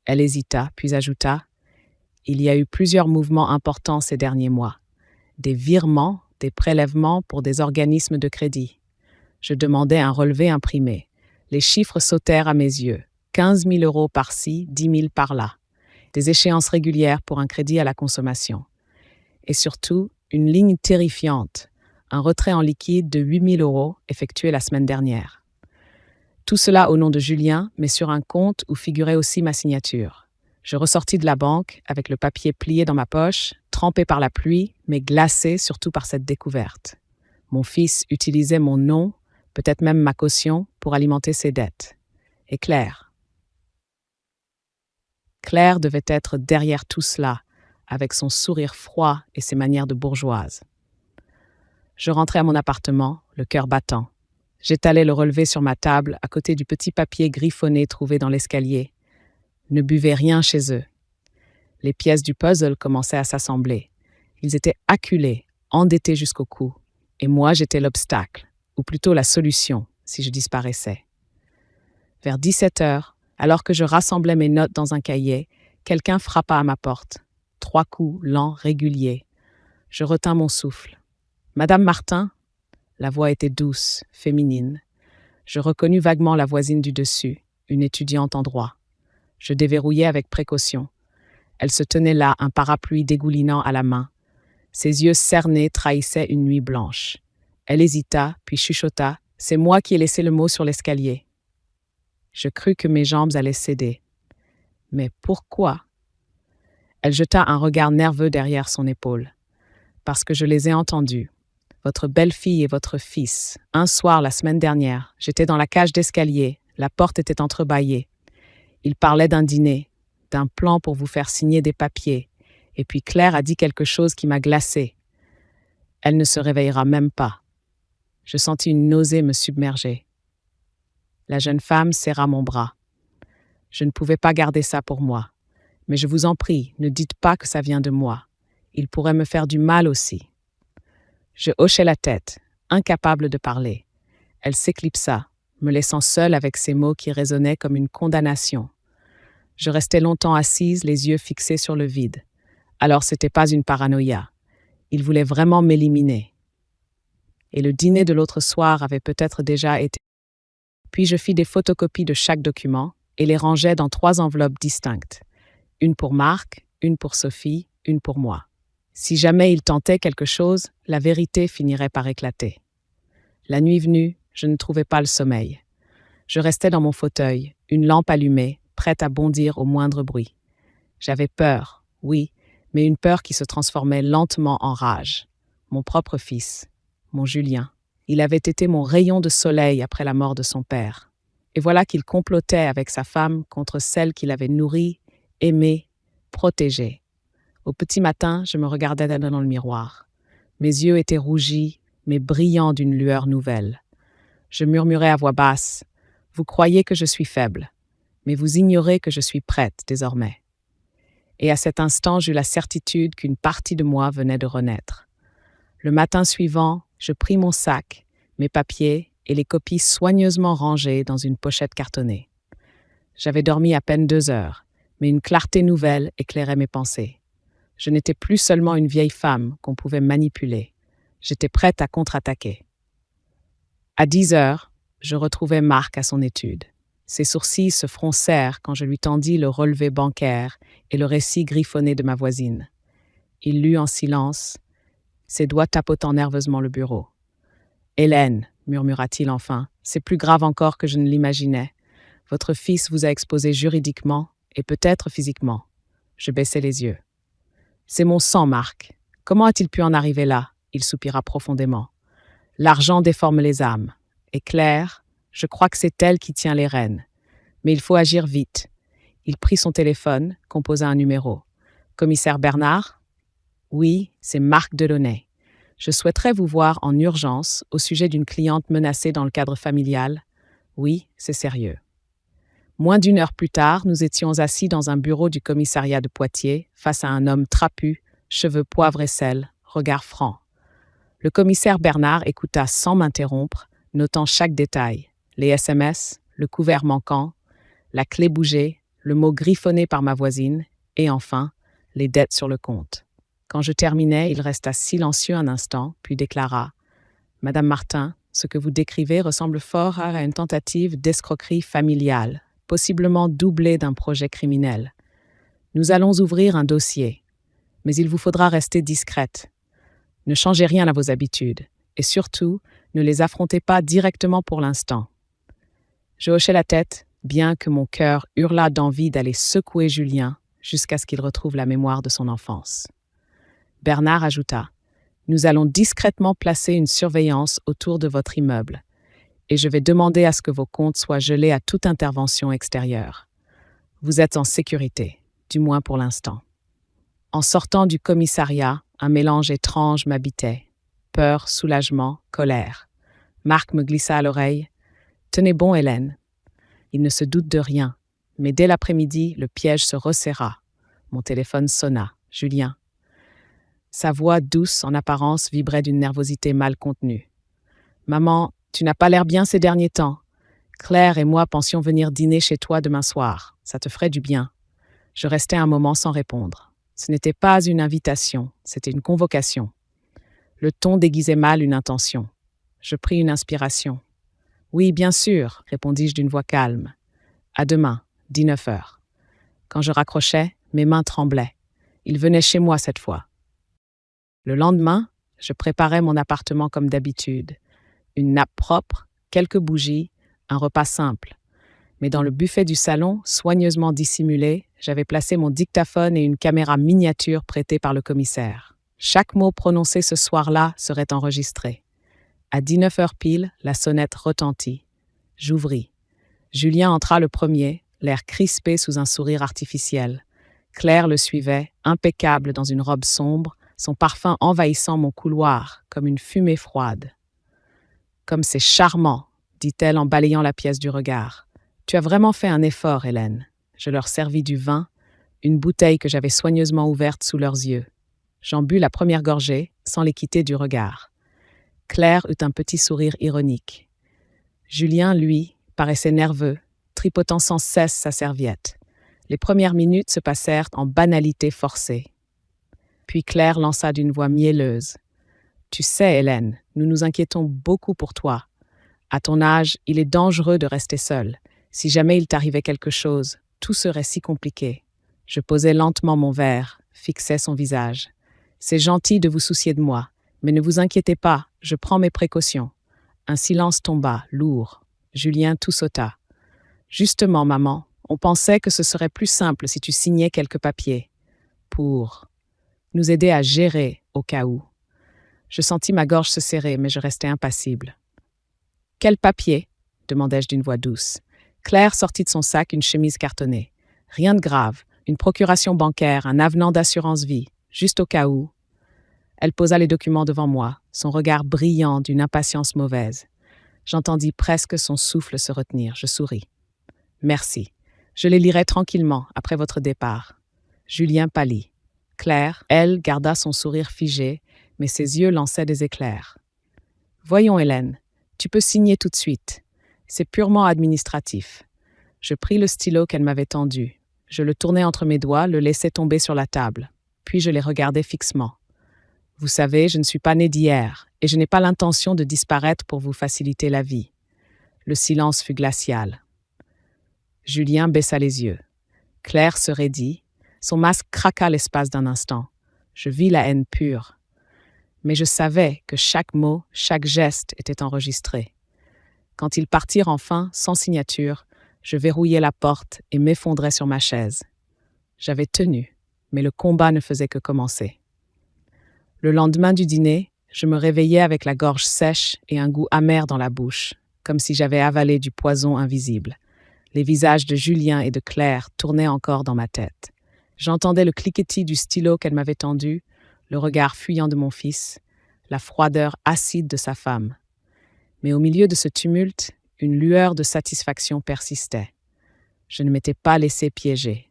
Elle hésita, puis ajouta « Il y a eu plusieurs mouvements importants ces derniers mois. Des virements, des prélèvements pour des organismes de crédit. Je demandais un relevé imprimé. Les chiffres sautèrent à mes yeux. 15 000 € par-ci, 10 000 par-là. Des échéances régulières pour un crédit à la consommation. Et surtout, une ligne terrifiante, un retrait en liquide de 8 000 € effectué la semaine dernière. Tout cela au nom de Julien, mais sur un compte où figurait aussi ma signature. Je ressortis de la banque, avec le papier plié dans ma poche, trempé par la pluie, mais glacé surtout par cette découverte. Mon fils utilisait mon nom, peut-être même ma caution, pour alimenter ses dettes. Et Claire devait être derrière tout cela, avec son sourire froid et ses manières de bourgeoise. Je rentrai à mon appartement, le cœur battant. J'étalai le relevé sur ma table, à côté du petit papier griffonné trouvé dans l'escalier. Ne buvez rien chez eux. Les pièces du puzzle commençaient à s'assembler. Ils étaient acculés, endettés jusqu'au cou. Et moi, j'étais l'obstacle, ou plutôt la solution, si je disparaissais. Vers 17 heures, alors que je rassemblais mes notes dans un cahier, quelqu'un frappa à ma porte. 3 coups lents, réguliers. Je retins mon souffle. « Madame Martin ?» La voix était douce, féminine. Je reconnus vaguement la voisine du dessus, une étudiante en droit. Je déverrouillai avec précaution. Elle se tenait là, un parapluie dégoulinant à la main. Ses yeux cernés trahissaient une nuit blanche. Elle hésita, puis chuchota. « C'est moi qui ai laissé le mot sur l'escalier. » Je crus que mes jambes allaient céder. Mais pourquoi? Elle jeta un regard nerveux derrière son épaule. Parce que je les ai entendus. Votre belle-fille et votre fils. Un soir, la semaine dernière, j'étais dans la cage d'escalier. La porte était entrebâillée. Ils parlaient d'un dîner, d'un plan pour vous faire signer des papiers. Et puis Claire a dit quelque chose qui m'a glacée. Elle ne se réveillera même pas. Je sentis une nausée me submerger. La jeune femme serra mon bras. Je ne pouvais pas garder ça pour moi. Mais je vous en prie, ne dites pas que ça vient de moi. Il pourrait me faire du mal aussi. Je hochai la tête, incapable de parler. Elle s'éclipsa, me laissant seule avec ces mots qui résonnaient comme une condamnation. Je restai longtemps assise, les yeux fixés sur le vide. Alors c'était pas une paranoïa. Il voulait vraiment m'éliminer. Et le dîner de l'autre soir avait peut-être déjà été. Puis je fis des photocopies de chaque document et les rangeai dans 3 enveloppes distinctes. Une pour Marc, une pour Sophie, une pour moi. Si jamais il tentait quelque chose, la vérité finirait par éclater. La nuit venue, je ne trouvais pas le sommeil. Je restais dans mon fauteuil, une lampe allumée, prête à bondir au moindre bruit. J'avais peur, oui, mais une peur qui se transformait lentement en rage. Mon propre fils, mon Julien. Il avait été mon rayon de soleil après la mort de son père. Et voilà qu'il complotait avec sa femme contre celle qu'il avait nourrie, aimée, protégée. Au petit matin, je me regardais dans le miroir. Mes yeux étaient rougis, mais brillants d'une lueur nouvelle. Je murmurais à voix basse « Vous croyez que je suis faible, mais vous ignorez que je suis prête désormais. » Et à cet instant, j'eus la certitude qu'une partie de moi venait de renaître. Le matin suivant, je pris mon sac, mes papiers et les copies soigneusement rangées dans une pochette cartonnée. J'avais dormi à peine 2 heures, mais une clarté nouvelle éclairait mes pensées. Je n'étais plus seulement une vieille femme qu'on pouvait manipuler. J'étais prête à contre-attaquer. À 10 heures, je retrouvai Marc à son étude. Ses sourcils se froncèrent quand je lui tendis le relevé bancaire et le récit griffonné de ma voisine. Il lut en silence, ses doigts tapotant nerveusement le bureau. « Hélène, murmura-t-il enfin, c'est plus grave encore que je ne l'imaginais. Votre fils vous a exposé juridiquement et peut-être physiquement. » Je baissai les yeux. « C'est mon sang, Marc. Comment a-t-il pu en arriver là ?» Il soupira profondément. L'argent déforme les âmes. Et Claire, je crois que c'est elle qui tient les rênes. Mais il faut agir vite. Il prit son téléphone, composa un numéro. Commissaire Bernard? Oui, c'est Marc Delaunay. Je souhaiterais vous voir en urgence au sujet d'une cliente menacée dans le cadre familial. Oui, c'est sérieux. Moins d'une heure plus tard, nous étions assis dans un bureau du commissariat de Poitiers, face à un homme trapu, cheveux poivre et sel, regard franc. Le commissaire Bernard écouta sans m'interrompre, notant chaque détail. Les SMS, le couvert manquant, la clé bougée, le mot griffonné par ma voisine, et enfin, les dettes sur le compte. Quand je terminai, il resta silencieux un instant, puis déclara « Madame Martin, ce que vous décrivez ressemble fort à une tentative d'escroquerie familiale, possiblement doublée d'un projet criminel. Nous allons ouvrir un dossier, mais il vous faudra rester discrète. Ne changez rien à vos habitudes, et surtout, ne les affrontez pas directement pour l'instant. » Je hochai la tête, bien que mon cœur hurlât d'envie d'aller secouer Julien jusqu'à ce qu'il retrouve la mémoire de son enfance. Bernard ajouta « Nous allons discrètement placer une surveillance autour de votre immeuble, et je vais demander à ce que vos comptes soient gelés à toute intervention extérieure. Vous êtes en sécurité, du moins pour l'instant. » En sortant du commissariat, un mélange étrange m'habitait. Peur, soulagement, colère. Marc me glissa à l'oreille. « Tenez bon, Hélène. » Il ne se doute de rien, mais dès l'après-midi, le piège se resserra. Mon téléphone sonna. Julien. Sa voix douce, en apparence, vibrait d'une nervosité mal contenue. « Maman, tu n'as pas l'air bien ces derniers temps. Claire et moi pensions venir dîner chez toi demain soir. Ça te ferait du bien. » Je restai un moment sans répondre. Ce n'était pas une invitation, c'était une convocation. Le ton déguisait mal une intention. Je pris une inspiration. « Oui, bien sûr, répondis-je d'une voix calme. À demain, 19 heures. » Quand je raccrochais, mes mains tremblaient. Il venait chez moi cette fois. Le lendemain, je préparais mon appartement comme d'habitude. Une nappe propre, quelques bougies, un repas simple. Mais dans le buffet du salon, soigneusement dissimulé, j'avais placé mon dictaphone et une caméra miniature prêtée par le commissaire. Chaque mot prononcé ce soir-là serait enregistré. À 19 heures pile, la sonnette retentit. J'ouvris. Julien entra le premier, l'air crispé sous un sourire artificiel. Claire le suivait, impeccable dans une robe sombre, son parfum envahissant mon couloir comme une fumée froide. « Comme c'est charmant !» dit-elle en balayant la pièce du regard. « Tu as vraiment fait un effort, Hélène. » Je leur servis du vin, une bouteille que j'avais soigneusement ouverte sous leurs yeux. J'en bus la première gorgée, sans les quitter du regard. Claire eut un petit sourire ironique. Julien, lui, paraissait nerveux, tripotant sans cesse sa serviette. Les premières minutes se passèrent en banalité forcée. Puis Claire lança d'une voix mielleuse. « Tu sais, Hélène, nous nous inquiétons beaucoup pour toi. À ton âge, il est dangereux de rester seule. Si jamais il t'arrivait quelque chose, tout serait si compliqué. » Je posai lentement mon verre, fixai son visage. « C'est gentil de vous soucier de moi, mais ne vous inquiétez pas, je prends mes précautions. » Un silence tomba, lourd. Julien tout sauta. « Justement, maman, on pensait que ce serait plus simple si tu signais quelques papiers. Pour nous aider à gérer au cas où. » Je sentis ma gorge se serrer, mais je restai impassible. « Quel papier ?» demandai-je d'une voix douce. Claire sortit de son sac une chemise cartonnée. « Rien de grave, une procuration bancaire, un avenant d'assurance-vie, juste au cas où. » Elle posa les documents devant moi, son regard brillant d'une impatience mauvaise. J'entendis presque son souffle se retenir. Je souris. « Merci. Je les lirai tranquillement après votre départ. » Julien pâlit. Claire, elle, garda son sourire figé, mais ses yeux lançaient des éclairs. « Voyons, Hélène, tu peux signer tout de suite. C'est purement administratif. » Je pris le stylo qu'elle m'avait tendu. Je le tournai entre mes doigts, le laissai tomber sur la table. Puis je les regardai fixement. « Vous savez, je ne suis pas née d'hier, et je n'ai pas l'intention de disparaître pour vous faciliter la vie. » Le silence fut glacial. Julien baissa les yeux. Claire se raidit. Son masque craqua l'espace d'un instant. Je vis la haine pure. Mais je savais que chaque mot, chaque geste était enregistré. Quand ils partirent enfin, sans signature, je verrouillai la porte et m'effondrai sur ma chaise. J'avais tenu, mais le combat ne faisait que commencer. Le lendemain du dîner, Je me réveillais avec la gorge sèche et un goût amer dans la bouche, comme si j'avais avalé du poison invisible. Les visages de Julien et de Claire tournaient encore dans ma tête. J'entendais le cliquetis du stylo qu'elle m'avait tendu, le regard fuyant de mon fils, la froideur acide de sa femme. Mais au milieu de ce tumulte, une lueur de satisfaction persistait. Je ne m'étais pas laissé piéger.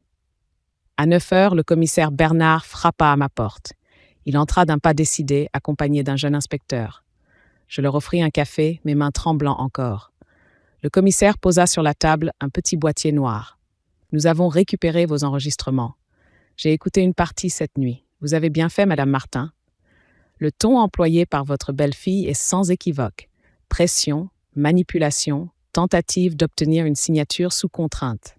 À 9 heures, le commissaire Bernard frappa à ma porte. Il entra d'un pas décidé, accompagné d'un jeune inspecteur. Je leur offris un café, mes mains tremblant encore. Le commissaire posa sur la table un petit boîtier noir. « Nous avons récupéré vos enregistrements. J'ai écouté une partie cette nuit. Vous avez bien fait, Madame Martin. Le ton employé par votre belle-fille est sans équivoque. Pression, manipulation, tentative d'obtenir une signature sous contrainte.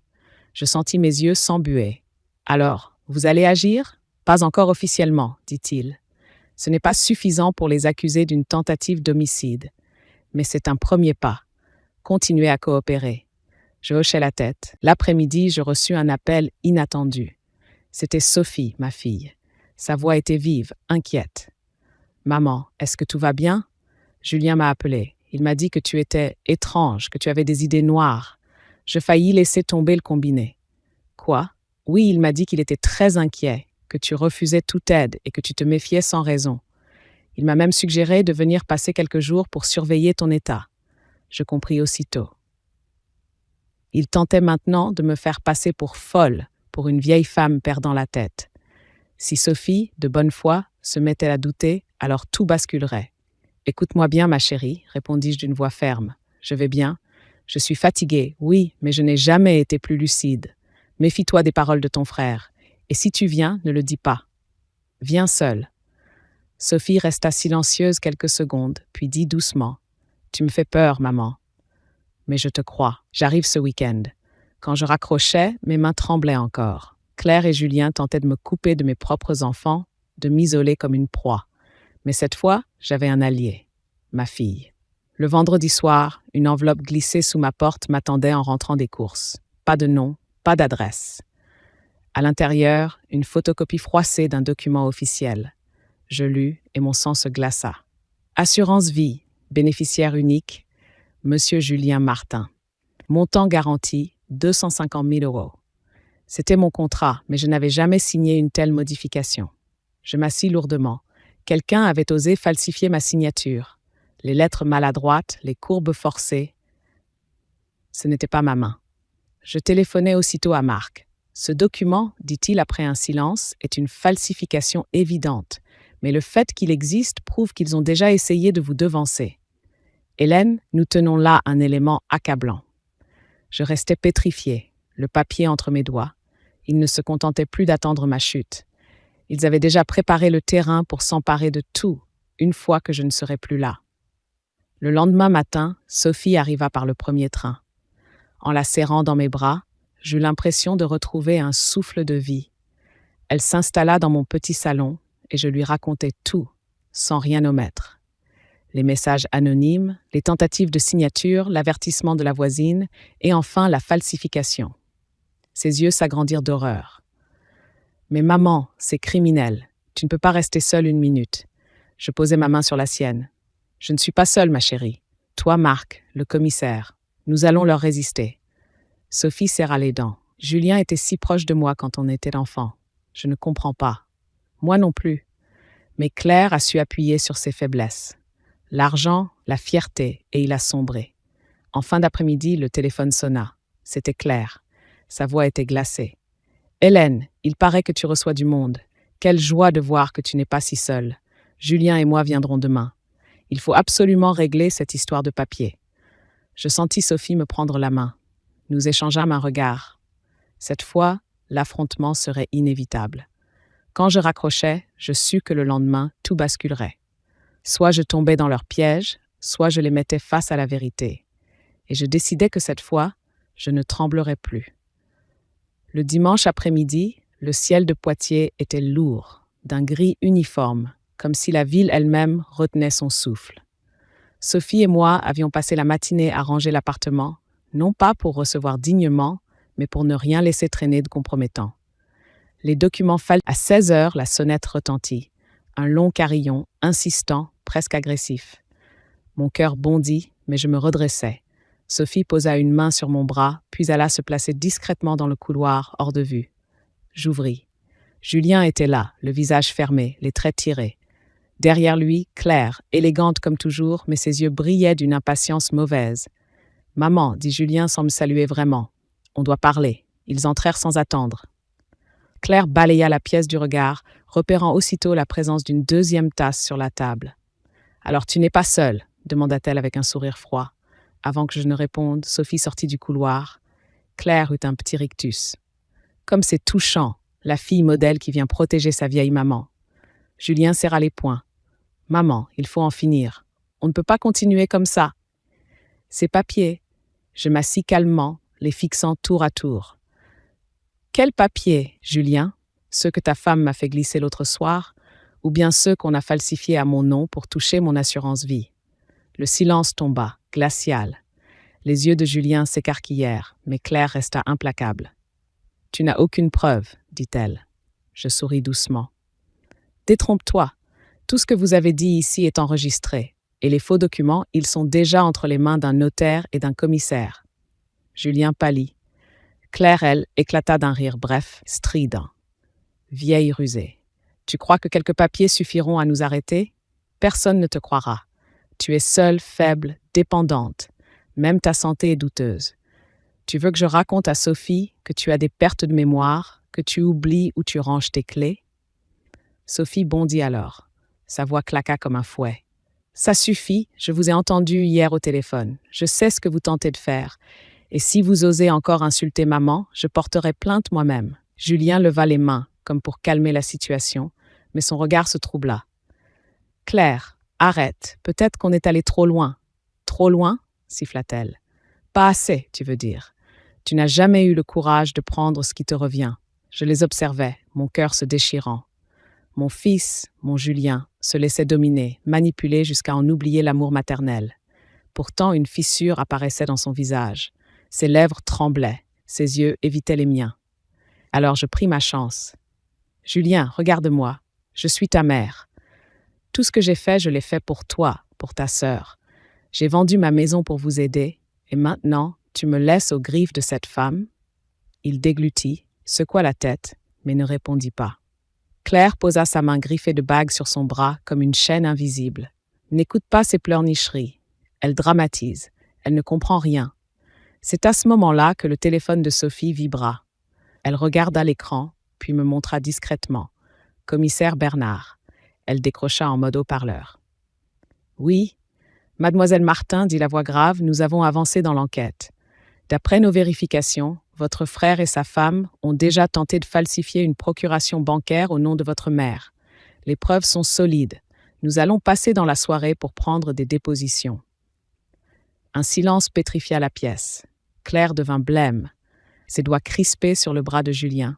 Je sentis mes yeux s'embuer. Alors, vous allez agir ? Pas encore officiellement, dit-il. Ce n'est pas suffisant pour les accuser d'une tentative d'homicide. Mais c'est un premier pas. Continuez à coopérer. Je hochai la tête. L'après-midi, je reçus un appel inattendu. C'était Sophie, ma fille. Sa voix était vive, inquiète. « Maman, est-ce que tout va bien ? Julien m'a appelé. Il m'a dit que tu étais étrange, que tu avais des idées noires. Je faillis laisser tomber le combiné. »« Quoi ? Oui, il m'a dit qu'il était très inquiet, que tu refusais toute aide et que tu te méfiais sans raison. Il m'a même suggéré de venir passer quelques jours pour surveiller ton état. » Je compris aussitôt. Il tentait maintenant de me faire passer pour folle, pour une vieille femme perdant la tête. Si Sophie, de bonne foi, se mettait à douter, alors tout basculerait. « Écoute-moi bien, ma chérie, répondis-je d'une voix ferme. Je vais bien. Je suis fatiguée, oui, mais je n'ai jamais été plus lucide. Méfie-toi des paroles de ton frère. Et si tu viens, ne le dis pas. Viens seule. » Sophie resta silencieuse quelques secondes, puis dit doucement. « Tu me fais peur, maman. » « Mais je te crois. J'arrive ce week-end. » Quand je raccrochais, mes mains tremblaient encore. Claire et Julien tentaient de me couper de mes propres enfants, de m'isoler comme une proie. Mais cette fois, j'avais un allié, ma fille. Le vendredi soir, une enveloppe glissée sous ma porte m'attendait en rentrant des courses. Pas de nom, pas d'adresse. À l'intérieur, une photocopie froissée d'un document officiel. Je lus et mon sang se glaça. Assurance vie, bénéficiaire unique, Monsieur Julien Martin. Montant garanti, 250 000 €. C'était mon contrat, mais je n'avais jamais signé une telle modification. Je m'assis lourdement. Quelqu'un avait osé falsifier ma signature. Les lettres maladroites, les courbes forcées. Ce n'était pas ma main. Je téléphonai aussitôt à Marc. « Ce document, dit-il après un silence, est une falsification évidente, mais le fait qu'il existe prouve qu'ils ont déjà essayé de vous devancer. Hélène, nous tenons là un élément accablant. » Je restais pétrifié, le papier entre mes doigts. Ils ne se contentaient plus d'attendre ma chute. Ils avaient déjà préparé le terrain pour s'emparer de tout, une fois que je ne serais plus là. Le lendemain matin, Sophie arriva par le premier train. En la serrant dans mes bras, j'eus l'impression de retrouver un souffle de vie. Elle s'installa dans mon petit salon et je lui racontai tout, sans rien omettre. Les messages anonymes, les tentatives de signature, l'avertissement de la voisine et enfin la falsification. Ses yeux s'agrandirent d'horreur. « Mais maman, c'est criminel. Tu ne peux pas rester seule une minute. » Je posai ma main sur la sienne. « Je ne suis pas seule, ma chérie. Toi, Marc, le commissaire. Nous allons leur résister. » Sophie serra les dents. Julien était si proche de moi quand on était enfant. Je ne comprends pas. Moi non plus. Mais Claire a su appuyer sur ses faiblesses. L'argent, la fierté, et il a sombré. En fin d'après-midi, le téléphone sonna. C'était Claire. Sa voix était glacée. « Hélène, il paraît que tu reçois du monde. Quelle joie de voir que tu n'es pas si seule. Julien et moi viendrons demain. Il faut absolument régler cette histoire de papier. » Je sentis Sophie me prendre la main. Nous échangeâmes un regard. Cette fois, l'affrontement serait inévitable. Quand je raccrochais, je sus que le lendemain, tout basculerait. Soit je tombais dans leur piège, soit je les mettais face à la vérité. Et je décidai que cette fois, je ne tremblerais plus. Le dimanche après-midi, le ciel de Poitiers était lourd, d'un gris uniforme, comme si la ville elle-même retenait son souffle. Sophie et moi avions passé la matinée à ranger l'appartement, non pas pour recevoir dignement, mais pour ne rien laisser traîner de compromettant. Les documents fallent. À 16 heures, la sonnette retentit. Un long carillon, insistant, presque agressif. Mon cœur bondit, mais je me redressai. Sophie posa une main sur mon bras, puis alla se placer discrètement dans le couloir, hors de vue. J'ouvris. Julien était là, le visage fermé, les traits tirés. Derrière lui, Claire, élégante comme toujours, mais ses yeux brillaient d'une impatience mauvaise. « Maman, dit Julien sans me saluer vraiment. On doit parler. » Ils entrèrent sans attendre. Claire balaya la pièce du regard, repérant aussitôt la présence d'une deuxième tasse sur la table. « Alors tu n'es pas seule ?» demanda-t-elle avec un sourire froid. Avant que je ne réponde, Sophie sortit du couloir. Claire eut un petit rictus. Comme c'est touchant, la fille modèle qui vient protéger sa vieille maman. Julien serra les poings. « Maman, il faut en finir. On ne peut pas continuer comme ça. » Ces papiers. Je m'assis calmement, les fixant tour à tour. « Quels papiers, Julien? Ceux que ta femme m'a fait glisser l'autre soir, ou bien ceux qu'on a falsifiés à mon nom pour toucher mon assurance vie? » Le silence tomba, glacial. Les yeux de Julien s'écarquillèrent, mais Claire resta implacable. « Tu n'as aucune preuve, dit-elle. » Je souris doucement. « Détrompe-toi. Tout ce que vous avez dit ici est enregistré, et les faux documents, ils sont déjà entre les mains d'un notaire et d'un commissaire. » Julien pâlit. Claire, elle, éclata d'un rire bref, strident. « Vieille rusée. Tu crois que quelques papiers suffiront à nous arrêter? Personne ne te croira. Tu es seule, faible, dépendante. Même ta santé est douteuse. Tu veux que je raconte à Sophie que tu as des pertes de mémoire, que tu oublies où tu ranges tes clés? » Sophie bondit alors. Sa voix claqua comme un fouet. « Ça suffit, je vous ai entendu hier au téléphone. Je sais ce que vous tentez de faire. Et si vous osez encore insulter maman, je porterai plainte moi-même. » Julien leva les mains, comme pour calmer la situation, mais son regard se troubla. « Claire, arrête, peut-être qu'on est allé trop loin. »« Trop loin ?» siffla-t-elle. « Pas assez, tu veux dire. Tu n'as jamais eu le courage de prendre ce qui te revient. » Je les observais, mon cœur se déchirant. Mon fils, mon Julien, se laissait dominer, manipuler jusqu'à en oublier l'amour maternel. Pourtant, une fissure apparaissait dans son visage. Ses lèvres tremblaient, ses yeux évitaient les miens. Alors je pris ma chance. « Julien, regarde-moi. Je suis ta mère. Tout ce que j'ai fait, je l'ai fait pour toi, pour ta sœur. J'ai vendu ma maison pour vous aider, et maintenant, tu me laisses aux griffes de cette femme. » Il déglutit, secoua la tête, mais ne répondit pas. Claire posa sa main griffée de bagues sur son bras comme une chaîne invisible. N'écoute pas ses pleurnicheries. Elle dramatise. Elle ne comprend rien. C'est à ce moment-là que le téléphone de Sophie vibra. Elle regarda l'écran, puis me montra discrètement. « Commissaire Bernard. » Elle décrocha en mode haut-parleur. « Oui, Mademoiselle Martin, dit la voix grave, nous avons avancé dans l'enquête. D'après nos vérifications, votre frère et sa femme ont déjà tenté de falsifier une procuration bancaire au nom de votre mère. Les preuves sont solides. Nous allons passer dans la soirée pour prendre des dépositions. » Un silence pétrifia la pièce. Claire devint blême, ses doigts crispés sur le bras de Julien.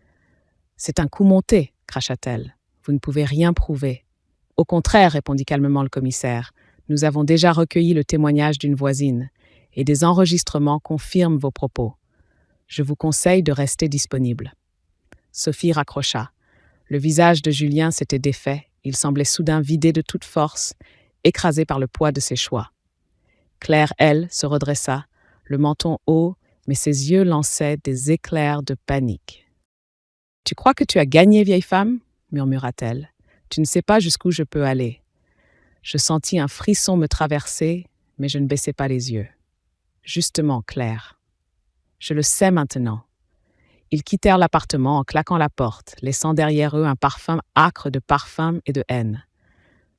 « C'est un coup monté, cracha-t-elle. Vous ne pouvez rien prouver. »« Au contraire, répondit calmement le commissaire, nous avons déjà recueilli le témoignage d'une voisine, et des enregistrements confirment vos propos. Je vous conseille de rester disponible. » Sophie raccrocha. Le visage de Julien s'était défait, il semblait soudain vidé de toute force, écrasé par le poids de ses choix. Claire, elle, se redressa, le menton haut, mais ses yeux lançaient des éclairs de panique. « Tu crois que tu as gagné, vieille femme ?» murmura-t-elle. « Tu ne sais pas jusqu'où je peux aller. » Je sentis un frisson me traverser, mais je ne baissai pas les yeux. Justement, Claire. Je le sais maintenant. Ils quittèrent l'appartement en claquant la porte, laissant derrière eux un parfum âcre de parfum et de haine.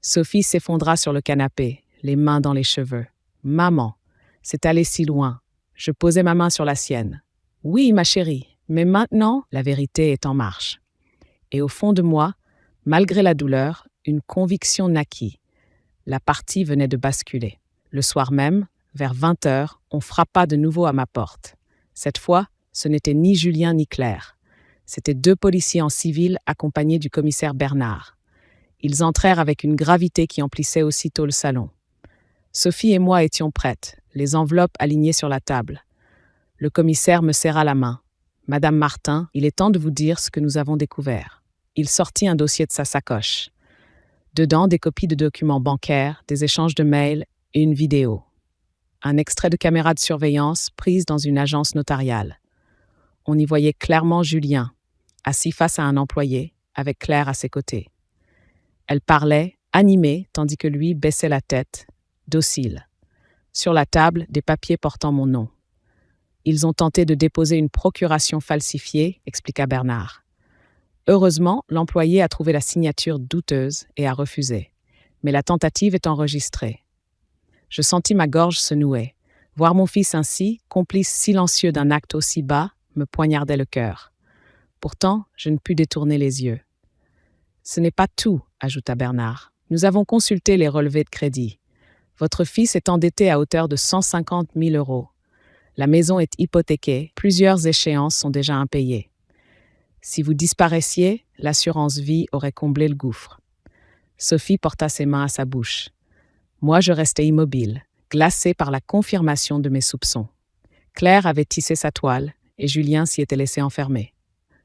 Sophie s'effondra sur le canapé, les mains dans les cheveux. « Maman, c'est allé si loin. » Je posai ma main sur la sienne. « Oui, ma chérie, mais maintenant, la vérité est en marche. » Et au fond de moi, malgré la douleur, une conviction naquit. La partie venait de basculer. Le soir même, vers 20h, on frappa de nouveau à ma porte. Cette fois, ce n'était ni Julien ni Claire. C'étaient 2 policiers en civil accompagnés du commissaire Bernard. Ils entrèrent avec une gravité qui emplissait aussitôt le salon. Sophie et moi étions prêtes, les enveloppes alignées sur la table. Le commissaire me serra la main. « Madame Martin, il est temps de vous dire ce que nous avons découvert. » Il sortit un dossier de sa sacoche. Dedans, des copies de documents bancaires, des échanges de mails et une vidéo. Un extrait de caméra de surveillance prise dans une agence notariale. On y voyait clairement Julien, assis face à un employé, avec Claire à ses côtés. Elle parlait, animée, tandis que lui baissait la tête, docile. Sur la table, des papiers portant mon nom. Ils ont tenté de déposer une procuration falsifiée, expliqua Bernard. Heureusement, l'employé a trouvé la signature douteuse et a refusé. Mais la tentative est enregistrée. Je sentis ma gorge se nouer. Voir mon fils ainsi, complice silencieux d'un acte aussi bas, me poignardait le cœur. Pourtant, je ne pus détourner les yeux. Ce n'est pas tout, ajouta Bernard. Nous avons consulté les relevés de crédit. Votre fils est endetté à hauteur de 150 000 euros. La maison est hypothéquée, plusieurs échéances sont déjà impayées. Si vous disparaissiez, l'assurance vie aurait comblé le gouffre. Sophie porta ses mains à sa bouche. Moi, je restais immobile, glacée par la confirmation de mes soupçons. Claire avait tissé sa toile et Julien s'y était laissé enfermer.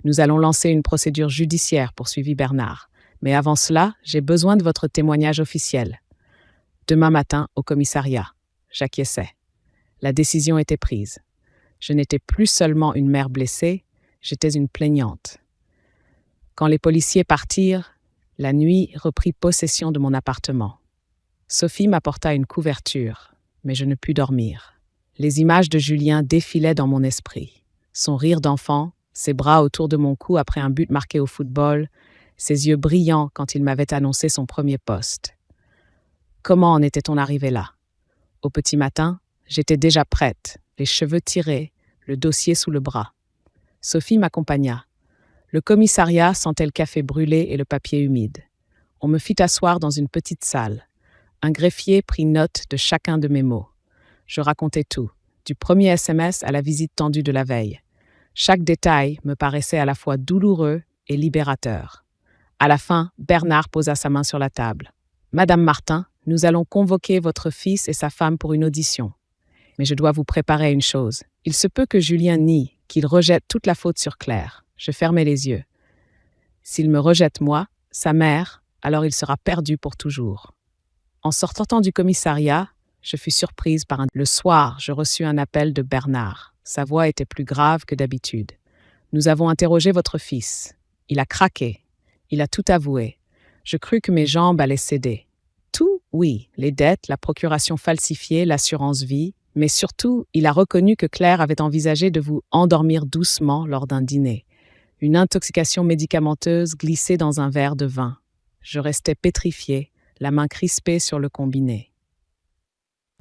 Nous allons lancer une procédure judiciaire, poursuivit Bernard. Mais avant cela, j'ai besoin de votre témoignage officiel. Demain matin, au commissariat. J'acquiesçais. La décision était prise. Je n'étais plus seulement une mère blessée, j'étais une plaignante. Quand les policiers partirent, la nuit reprit possession de mon appartement. Sophie m'apporta une couverture, mais je ne pus dormir. Les images de Julien défilaient dans mon esprit. Son rire d'enfant, ses bras autour de mon cou après un but marqué au football, ses yeux brillants quand il m'avait annoncé son premier poste. Comment en était-on arrivé là? Au petit matin, j'étais déjà prête, les cheveux tirés, le dossier sous le bras. Sophie m'accompagna. Le commissariat sentait le café brûlé et le papier humide. On me fit asseoir dans une petite salle. Un greffier prit note de chacun de mes mots. Je racontais tout, du premier SMS à la visite tendue de la veille. Chaque détail me paraissait à la fois douloureux et libérateur. À la fin, Bernard posa sa main sur la table. « Madame Martin, nous allons convoquer votre fils et sa femme pour une audition. Mais je dois vous préparer à une chose. Il se peut que Julien nie, qu'il rejette toute la faute sur Claire. » Je fermai les yeux. S'il me rejette moi, sa mère, alors il sera perdu pour toujours. En sortant du commissariat, je fus surprise par Le soir, je reçus un appel de Bernard. Sa voix était plus grave que d'habitude. « Nous avons interrogé votre fils. Il a craqué. Il a tout avoué. Je crus que mes jambes allaient céder. Tout, oui, les dettes, la procuration falsifiée, l'assurance vie, mais surtout, il a reconnu que Claire avait envisagé de vous endormir doucement lors d'un dîner. Une intoxication médicamenteuse glissée dans un verre de vin. Je restais pétrifiée, la main crispée sur le combiné.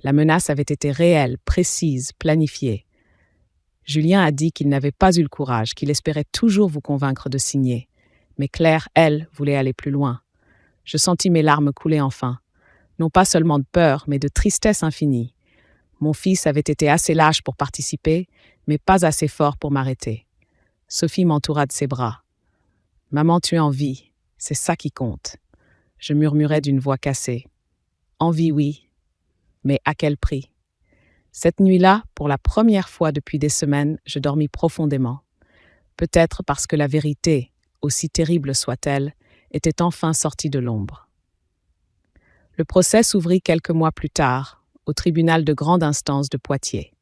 La menace avait été réelle, précise, planifiée. Julien a dit qu'il n'avait pas eu le courage, qu'il espérait toujours vous convaincre de signer. Mais Claire, elle, voulait aller plus loin. Je sentis mes larmes couler enfin. Non pas seulement de peur, mais de tristesse infinie. Mon fils avait été assez lâche pour participer, mais pas assez fort pour m'arrêter. Sophie m'entoura de ses bras. « Maman, tu es en vie, c'est ça qui compte. » Je murmurais d'une voix cassée. « En vie, oui, mais à quel prix ?» Cette nuit-là, pour la première fois depuis des semaines, je dormis profondément. Peut-être parce que la vérité, aussi terrible soit-elle, était enfin sortie de l'ombre. Le procès s'ouvrit quelques mois plus tard, au tribunal de grande instance de Poitiers.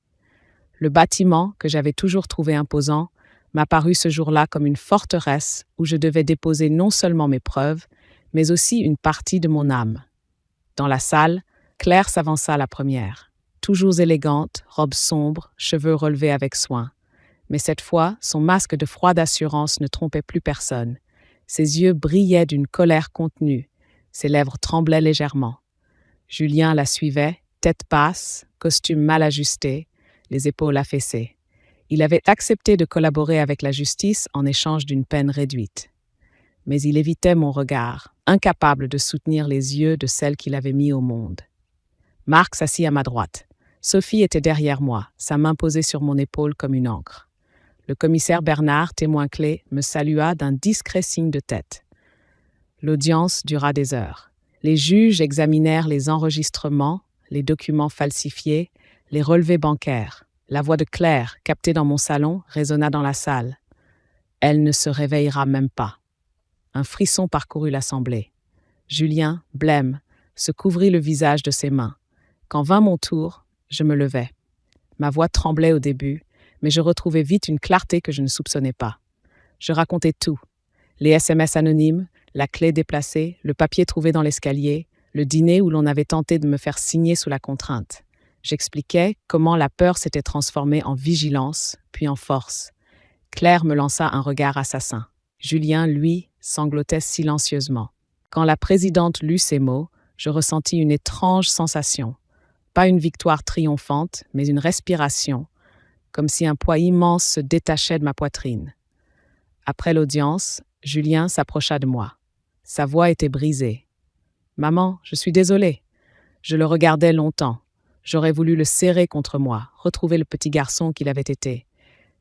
Le bâtiment, que j'avais toujours trouvé imposant, m'apparut ce jour-là comme une forteresse où je devais déposer non seulement mes preuves, mais aussi une partie de mon âme. Dans la salle, Claire s'avança la première. Toujours élégante, robe sombre, cheveux relevés avec soin. Mais cette fois, son masque de froide assurance ne trompait plus personne. Ses yeux brillaient d'une colère contenue. Ses lèvres tremblaient légèrement. Julien la suivait, tête basse, costume mal ajusté, les épaules affaissées. Il avait accepté de collaborer avec la justice en échange d'une peine réduite. Mais il évitait mon regard, incapable de soutenir les yeux de celle qu'il avait mis au monde. Marc s'assit à ma droite. Sophie était derrière moi, sa main posée sur mon épaule comme une ancre. Le commissaire Bernard, témoin clé, me salua d'un discret signe de tête. L'audience dura des heures. Les juges examinèrent les enregistrements, les documents falsifiés, les relevés bancaires. La voix de Claire, captée dans mon salon, résonna dans la salle. Elle ne se réveillera même pas. Un frisson parcourut l'assemblée. Julien, blême, se couvrit le visage de ses mains. Quand vint mon tour, je me levai. Ma voix tremblait au début, mais je retrouvai vite une clarté que je ne soupçonnais pas. Je racontais tout. Les SMS anonymes, la clé déplacée, le papier trouvé dans l'escalier, le dîner où l'on avait tenté de me faire signer sous la contrainte. J'expliquais comment la peur s'était transformée en vigilance, puis en force. Claire me lança un regard assassin. Julien, lui, sanglotait silencieusement. Quand la présidente lut ces mots, je ressentis une étrange sensation. Pas une victoire triomphante, mais une respiration, comme si un poids immense se détachait de ma poitrine. Après l'audience, Julien s'approcha de moi. Sa voix était brisée. « Maman, je suis désolée. » Je le regardais longtemps. J'aurais voulu le serrer contre moi, retrouver le petit garçon qu'il avait été.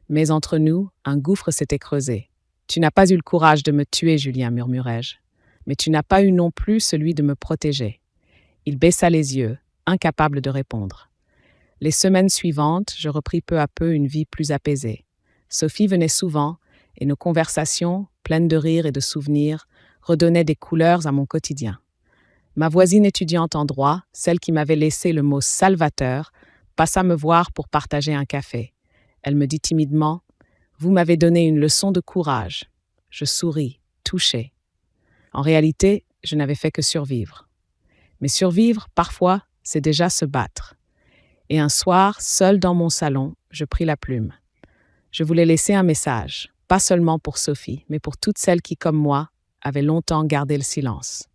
Mais entre nous, un gouffre s'était creusé. « Tu n'as pas eu le courage de me tuer, Julien, murmurai-je. Mais tu n'as pas eu non plus celui de me protéger. » Il baissa les yeux, incapable de répondre. Les semaines suivantes, je repris peu à peu une vie plus apaisée. Sophie venait souvent, et nos conversations, pleines de rires et de souvenirs, redonnaient des couleurs à mon quotidien. Ma voisine étudiante en droit, celle qui m'avait laissé le mot salvateur, passa me voir pour partager un café. Elle me dit timidement « Vous m'avez donné une leçon de courage. » Je souris, touchée. En réalité, je n'avais fait que survivre. Mais survivre, parfois, c'est déjà se battre. Et un soir, seul dans mon salon, je pris la plume. Je voulais laisser un message, pas seulement pour Sophie, mais pour toutes celles qui, comme moi, avaient longtemps gardé le silence.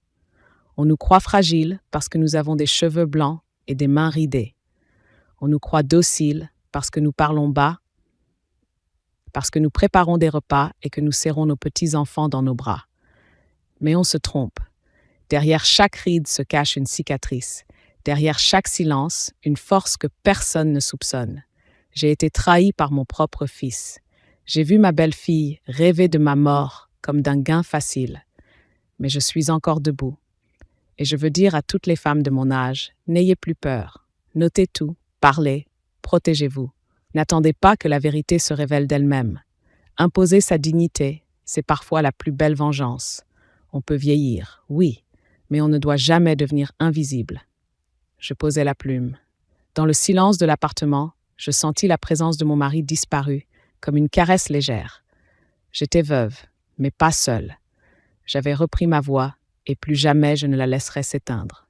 On nous croit fragiles parce que nous avons des cheveux blancs et des mains ridées. On nous croit dociles parce que nous parlons bas, parce que nous préparons des repas et que nous serrons nos petits-enfants dans nos bras. Mais on se trompe. Derrière chaque ride se cache une cicatrice. Derrière chaque silence, une force que personne ne soupçonne. J'ai été trahi par mon propre fils. J'ai vu ma belle-fille rêver de ma mort comme d'un gain facile. Mais je suis encore debout. Et je veux dire à toutes les femmes de mon âge, n'ayez plus peur. Notez tout, parlez, protégez-vous. N'attendez pas que la vérité se révèle d'elle-même. Imposer sa dignité, c'est parfois la plus belle vengeance. On peut vieillir, oui, mais on ne doit jamais devenir invisible. Je posai la plume. Dans le silence de l'appartement, je sentis la présence de mon mari disparue, comme une caresse légère. J'étais veuve, mais pas seule. J'avais repris ma voix, et plus jamais je ne la laisserai s'éteindre.